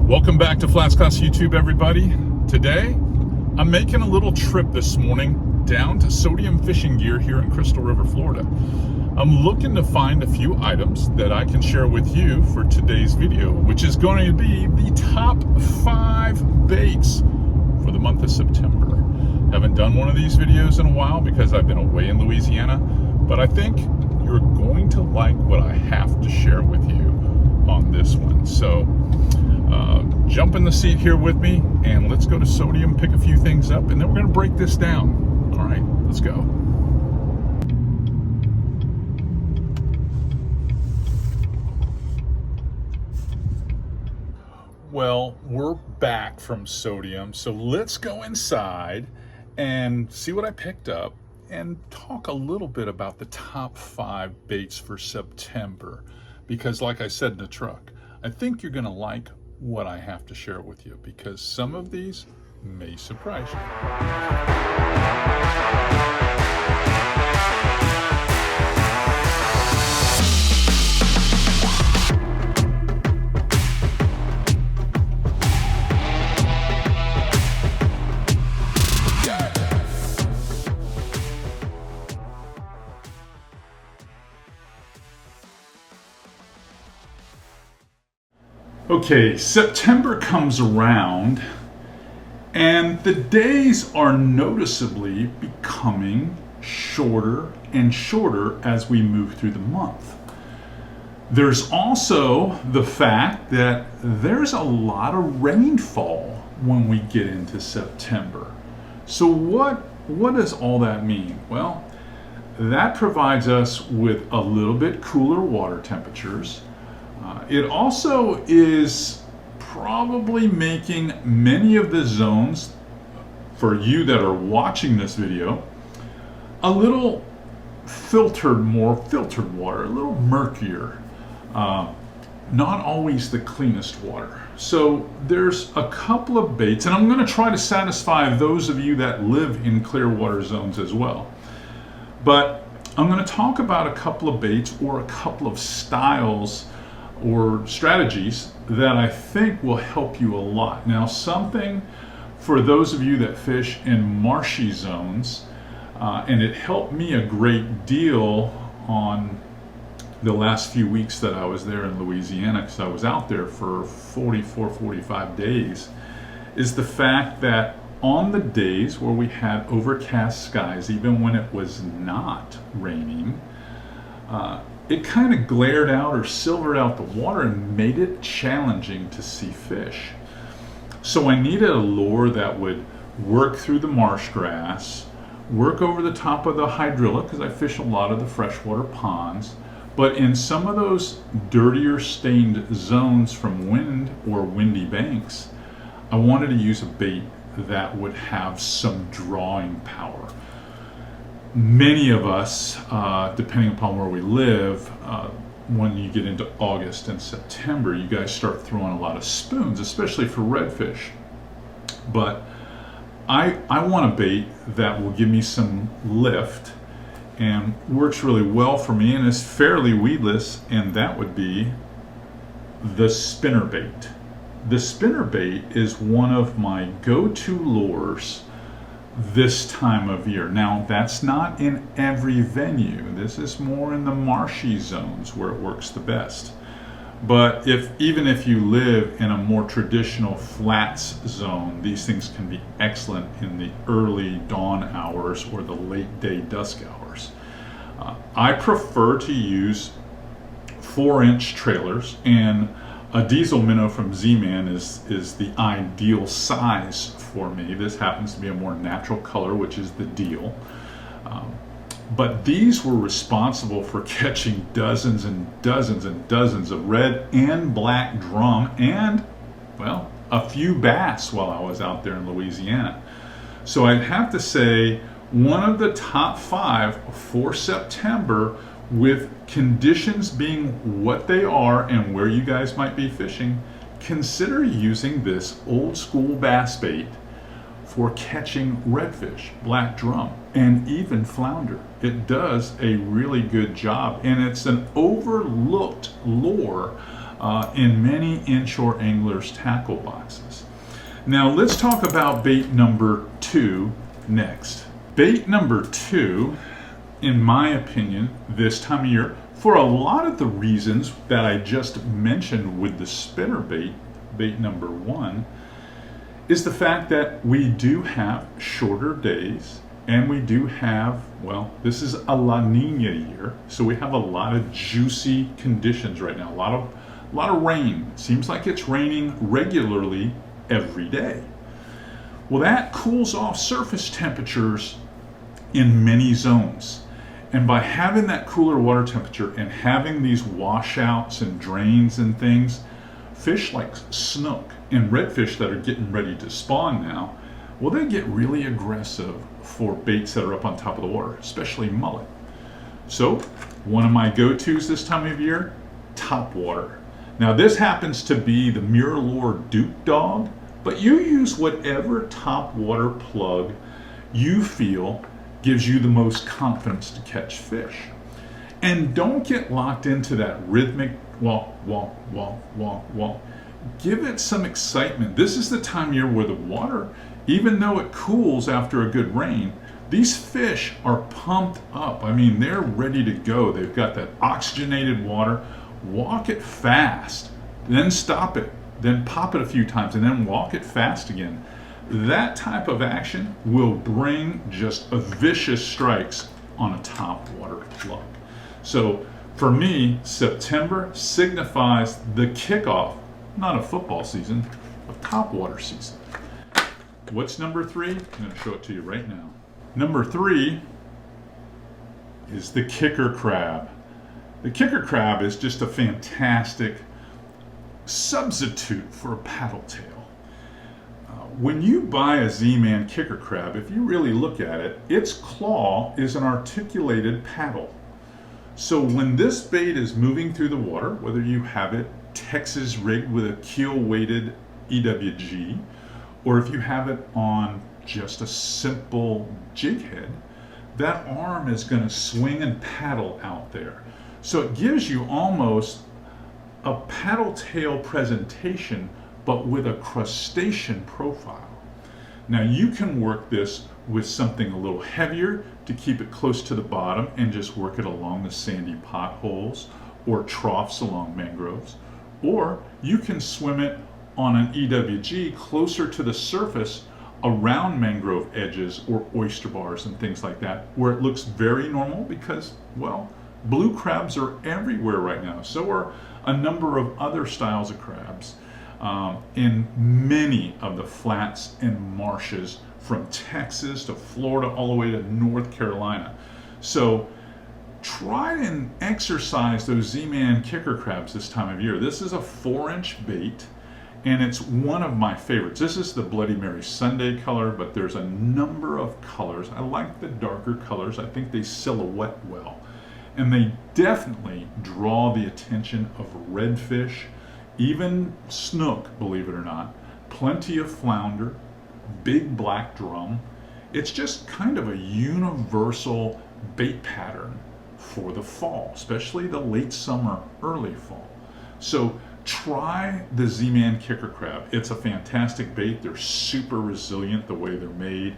Welcome back to FlatsClass YouTube, everybody. Today, I'm making a little trip this morning down to Sodium Fishing Gear here in Crystal River, Florida. I'm looking to find a few items that I can share with you for today's video, which is going to be the top 5 baits for the month of September. Haven't done one of these videos in a while because I've been away in Louisiana, but I think you're going to like what I have to share with you on this one. So jump in the seat here with me and let's go to Sodium, pick a few things up, and then we're going to break this down. All right, let's go. Well, we're back from Sodium, so let's go inside and see what I picked up and talk a little bit about the top 5 baits for September, because like I said in the truck, I think you're going to like what I have to share with you, because some of these may surprise you. Okay, September comes around and the days are noticeably becoming shorter and shorter as we move through the month. There's also the fact that there's a lot of rainfall when we get into September. So what does all that mean? Well, that provides us with a little bit cooler water temperatures. It also is probably making many of the zones, for you that are watching this video, a little more filtered water, a little murkier, not always the cleanest water. So there's a couple of baits, and I'm going to try to satisfy those of you that live in clear water zones as well. But I'm going to talk about a couple of baits or a couple of styles or strategies that I think will help you a lot. Now, something for those of you that fish in marshy zones, and it helped me a great deal on the last few weeks that I was there in Louisiana, because I was out there for 45 days, is the fact that on the days where we had overcast skies, even when it was not raining, it kind of glared out or silvered out the water and made it challenging to see fish. So I needed a lure that would work through the marsh grass, work over the top of the hydrilla, because I fish a lot of the freshwater ponds, but in some of those dirtier stained zones from wind or windy banks, I wanted to use a bait that would have some drawing power. Many of us, depending upon where we live, when you get into August and September, you guys start throwing a lot of spoons, especially for redfish. But I want a bait that will give me some lift and works really well for me and is fairly weedless, and that would be the spinnerbait. The spinnerbait is one of my go-to lures this time of year. Now, that's not in every venue. This is more in the marshy zones where it works the best. But even if you live in a more traditional flats zone, these things can be excellent in the early dawn hours or the late day dusk hours. I prefer to use 4-inch trailers, and a diesel minnow from Z-Man is the ideal size for me. This happens to be a more natural color, which is the deal. But these were responsible for catching dozens and dozens and dozens of red and black drum and, well, a few bass while I was out there in Louisiana. So I'd have to say one of the top 5 for September, with conditions being what they are and where you guys might be fishing, consider using this old school bass bait for catching redfish, black drum, and even flounder. It does a really good job, and it's an overlooked lure in many inshore anglers' tackle boxes. Now let's talk about bait number 2 next. Bait number 2, in my opinion, this time of year, for a lot of the reasons that I just mentioned with the spinner bait, bait number 1, is the fact that we do have shorter days and we do have, well, this is a La Nina year, so we have a lot of juicy conditions right now, a lot of rain. It seems like it's raining regularly every day. Well, that cools off surface temperatures in many zones. And by having that cooler water temperature and having these washouts and drains and things, fish like snook and redfish that are getting ready to spawn now, well, they get really aggressive for baits that are up on top of the water, especially mullet. So one of my go-tos this time of year, top water. Now this happens to be the Mirrolure Duke Dog, but you use whatever top water plug you feel gives you the most confidence to catch fish. And don't get locked into that rhythmic walk, walk, walk, walk, walk. Give it some excitement. This is the time of year where the water, even though it cools after a good rain, these fish are pumped up. I mean, they're ready to go. They've got that oxygenated water. Walk it fast, then stop it, then pop it a few times, and then walk it fast again. That type of action will bring just a vicious strikes on a top water plug. So for me, September signifies the kickoff, not of football season, of top water season. What's number 3? I'm going to show it to you right now. Number 3 is the kicker crab. The kicker crab is just a fantastic substitute for a paddle tail. When you buy a Z-Man kicker crab, if you really look at it, its claw is an articulated paddle. So when this bait is moving through the water, whether you have it Texas rigged with a keel weighted EWG, or if you have it on just a simple jig head, that arm is going to swing and paddle out there. So it gives you almost a paddle tail presentation, but with a crustacean profile. Now you can work this with something a little heavier to keep it close to the bottom and just work it along the sandy potholes or troughs along mangroves, or you can swim it on an EWG closer to the surface around mangrove edges or oyster bars and things like that, where it looks very normal because, well, blue crabs are everywhere right now. So are a number of other styles of crabs in many of the flats and marshes from Texas to Florida all the way to North Carolina. So try and exercise those Z-Man kicker crabs this time of year. This is a 4-inch bait, and it's one of my favorites. This is the Bloody Mary Sunday color, but there's a number of colors. I like the darker colors. I think they silhouette well. And they definitely draw the attention of redfish, even snook, believe it or not, plenty of flounder, big black drum. It's just kind of a universal bait pattern for the fall, especially the late summer, early fall. So try the Z-Man kicker crab. It's a fantastic bait. They're super resilient the way they're made.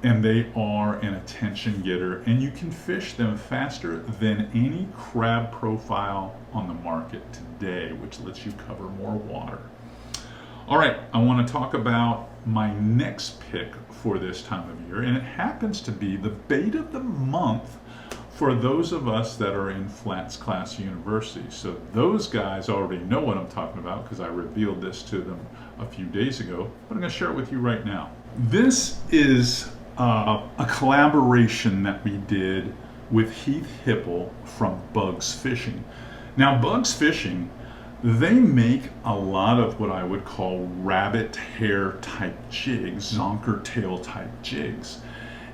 And they are an attention getter, and you can fish them faster than any crab profile on the market today, which lets you cover more water. All right, I want to talk about my next pick for this time of year, and it happens to be the bait of the month for those of us that are in FlatsClass University. So those guys already know what I'm talking about because I revealed this to them a few days ago, but I'm going to share it with you right now. This is a collaboration that we did with Heath Hipple from Bugs Fishing. Now, Bugs Fishing, they make a lot of what I would call rabbit hair type jigs, zonker tail type jigs.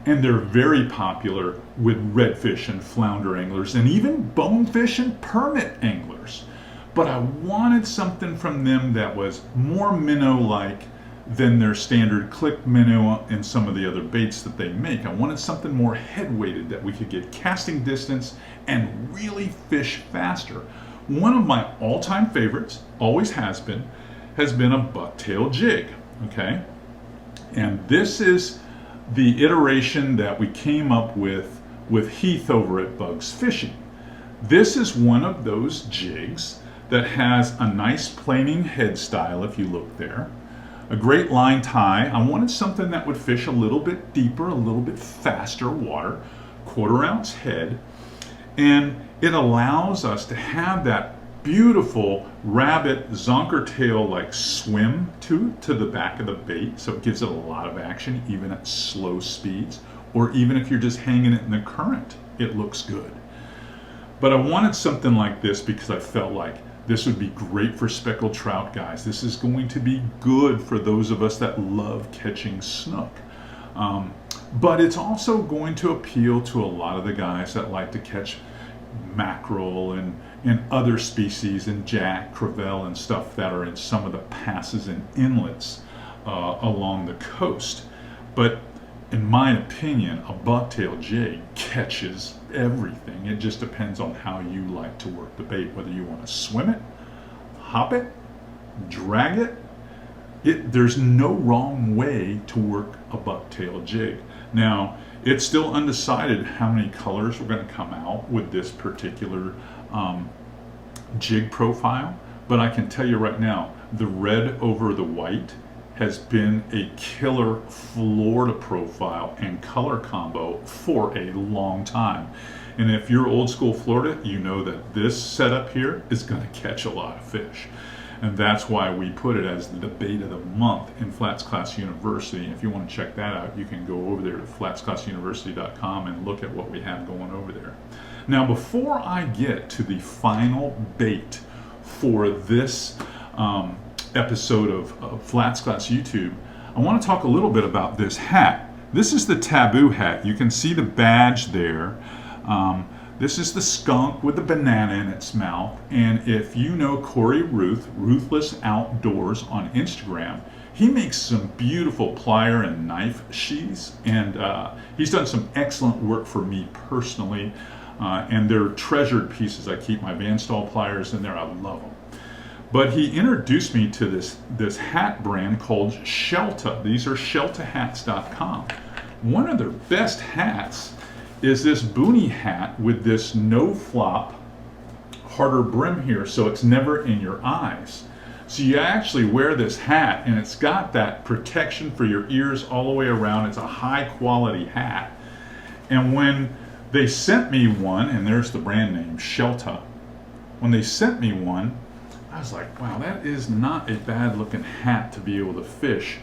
And they're very popular with redfish and flounder anglers and even bonefish and permit anglers. But I wanted something from them that was more minnow-like than their standard click minnow and some of the other baits that they make. I wanted something more head weighted that we could get casting distance and really fish faster. one of my all-time favorites, always has been a Bucktail Jig, okay? And this is the iteration that we came up with Heath over at Bugs Fishing. This is one of those jigs that has a nice planing head style, if you look there, a great line tie. I wanted something that would fish a little bit deeper, a little bit faster water, 1/4 ounce head, and it allows us to have that beautiful rabbit zonker tail like swim to the back of the bait, so it gives it a lot of action even at slow speeds, or even if you're just hanging it in the current, it looks good. But I wanted something like this because I felt like this would be great for speckled trout guys. This is going to be good for those of us that love catching snook. But it's also going to appeal to a lot of the guys that like to catch mackerel and other species and jack, crevalle and stuff that are in some of the passes and inlets along the coast. But in my opinion, a bucktail jig catches everything. It just depends on how you like to work the bait, whether you want to swim it, hop it, drag it. There's no wrong way to work a bucktail jig. Now, it's still undecided how many colors we're going to come out with this particular jig profile, but I can tell you right now, the red over the white has been a killer Florida profile and color combo for a long time. And if you're old school Florida, you know that this setup here is going to catch a lot of fish. And that's why we put it as the bait of the month in FlatsClass University. If you want to check that out, you can go over there to FlatsClassUniversity.com and look at what we have going over there. Now, before I get to the final bait for this episode of FlatsClass YouTube, I want to talk a little bit about this hat. This is the Taboo hat. You can see the badge there. This is the skunk with the banana in its mouth. And if you know Corey Ruth, Ruthless Outdoors on Instagram, he makes some beautiful plier and knife sheaths. And he's done some excellent work for me personally. And they're treasured pieces. I keep my Vanstall pliers in there. I love them. But he introduced me to this hat brand called Shelah. These are ShelahHats.com. One of their best hats is this boonie hat with this no flop harder brim here, so it's never in your eyes. So you actually wear this hat and it's got that protection for your ears all the way around. It's a high quality hat. And when they sent me one, and there's the brand name, Shelah, when they sent me one, I was like, wow, that is not a bad looking hat to be able to fish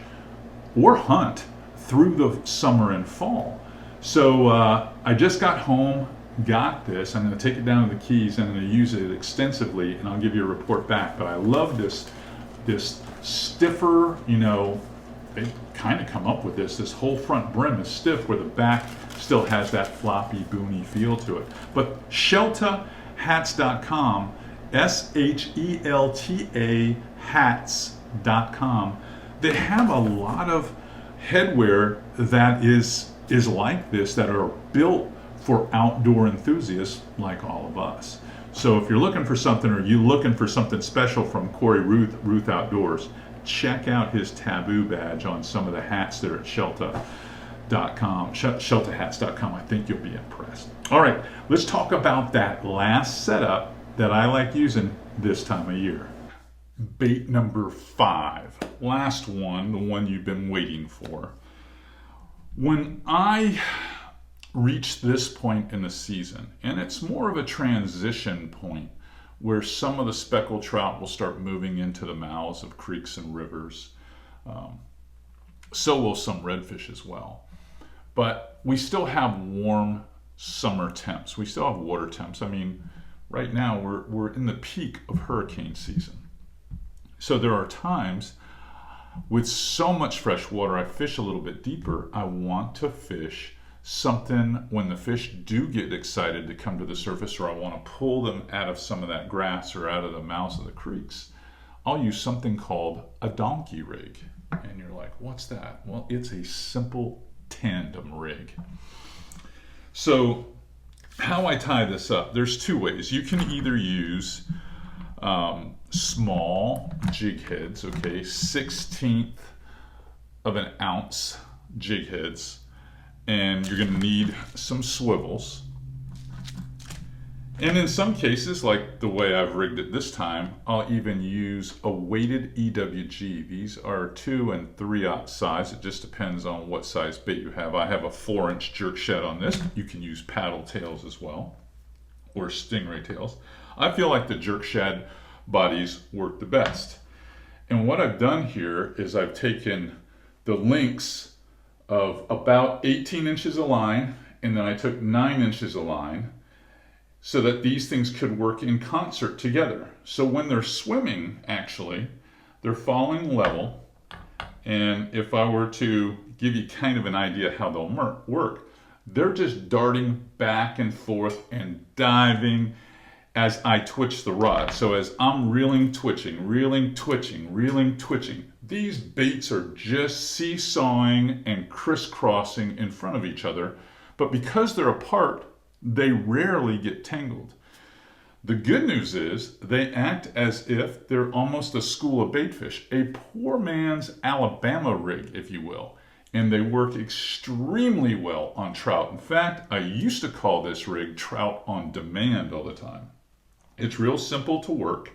or hunt through the summer and fall. So I just got home, got this. I'm going to take it down to the Keys and I'm going to use it extensively, and I'll give you a report back. But I love this stiffer, you know, they kind of come up with this whole front brim is stiff where the back still has that floppy, boony feel to it. But ShelahHats.com, SHELTA hats.com, they have a lot of headwear that is like this, that are built for outdoor enthusiasts like all of us. So if you're looking for something, or you're looking for something special from Corey Ruth Outdoors, check out his Taboo badge on some of the hats there at ShelahHats.com. ShelahHats.com. I think you'll be impressed. All right, let's talk about that last setup that I like using this time of year. Bait number 5, last one, the one you've been waiting for. When I reach this point in the season, and it's more of a transition point where some of the speckled trout will start moving into the mouths of creeks and rivers, so will some redfish as well. But we still have warm summer temps. We still have water temps. I mean, right now we're in the peak of hurricane season. So there are times with so much fresh water, I fish a little bit deeper. I want to fish something when the fish do get excited to come to the surface, or I want to pull them out of some of that grass or out of the mouths of the creeks. I'll use something called a donkey rig. And you're like, what's that? Well, it's a simple tandem rig. So how I tie this up, there's two ways. You can either use small jig heads, okay, 1/16 of an ounce jig heads, and you're going to need some swivels. And in some cases, like the way I've rigged it this time, I'll even use a weighted EWG. These are 2 and 3/0 size. It just depends on what size bait you have. I have a 4-inch jerk shad on this. You can use paddle tails as well, or stingray tails. I feel like the jerk shad bodies work the best. And what I've done here is I've taken the lengths of about 18 inches of line, and then I took 9 inches of line, so that these things could work in concert together. So when they're swimming, actually, they're falling level. And if I were to give you kind of an idea how they'll work, they're just darting back and forth and diving as I twitch the rod. So as I'm reeling, twitching, reeling, twitching, reeling, twitching, these baits are just seesawing and crisscrossing in front of each other. But because they're apart, they rarely get tangled. The good news is they act as if they're almost a school of baitfish, a poor man's Alabama rig, if you will. And they work extremely well on trout. In fact, I used to call this rig trout on demand all the time. It's real simple to work.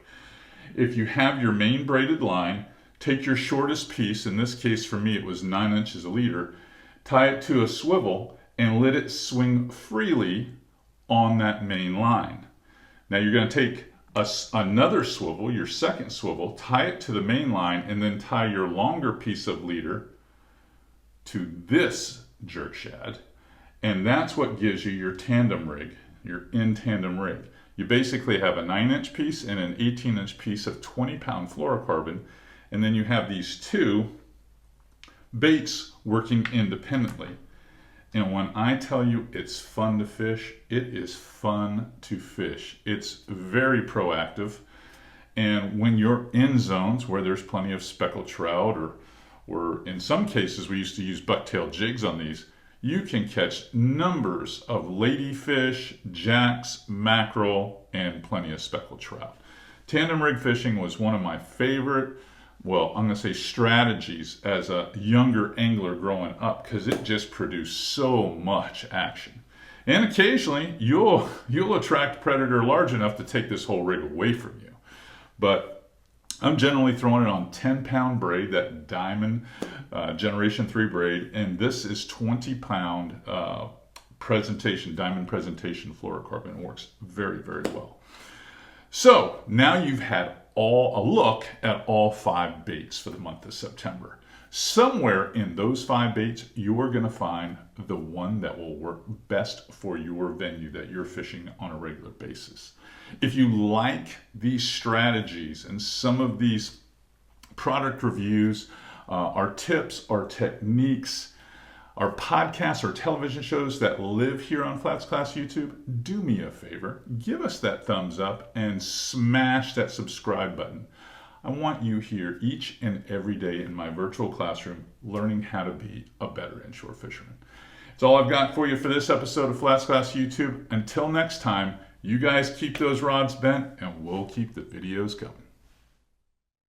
If you have your main braided line, take your shortest piece, in this case for me it was 9 inches a leader, tie it to a swivel, and let it swing freely on that main line. Now you're going to take another swivel, your second swivel, tie it to the main line, and then tie your longer piece of leader to this jerk shad. And that's what gives you your tandem rig, your in tandem rig. You basically have a 9-inch piece and an 18-inch piece of 20-pound fluorocarbon, and then you have these two baits working independently. And when I tell you it's fun to fish, it is fun to fish. It's very proactive. And when you're in zones where there's plenty of speckled trout, or in some cases we used to use bucktail jigs on these, you can catch numbers of ladyfish, jacks, mackerel, and plenty of speckled trout. Tandem rig fishing was one of my favorite, well, I'm going to say strategies as a younger angler growing up, because it just produced so much action. And occasionally you'll attract a predator large enough to take this whole rig away from you. But I'm generally throwing it on 10-pound braid, that Diamond Generation 3 braid, and this is 20-pound Diamond Presentation fluorocarbon. It works very, very well. So now you've had a look at all 5 baits for the month of September. Somewhere in those 5 baits, you are going to find the one that will work best for your venue that you're fishing on a regular basis. If you like these strategies and some of these product reviews, our tips, our techniques, our podcasts, our television shows that live here on FlatsClass YouTube, do me a favor, give us that thumbs up and smash that subscribe button. I want you here each and every day in my virtual classroom learning how to be a better inshore fisherman. That's all I've got for you for this episode of FlatsClass YouTube. Until next time, you guys keep those rods bent and we'll keep the videos coming.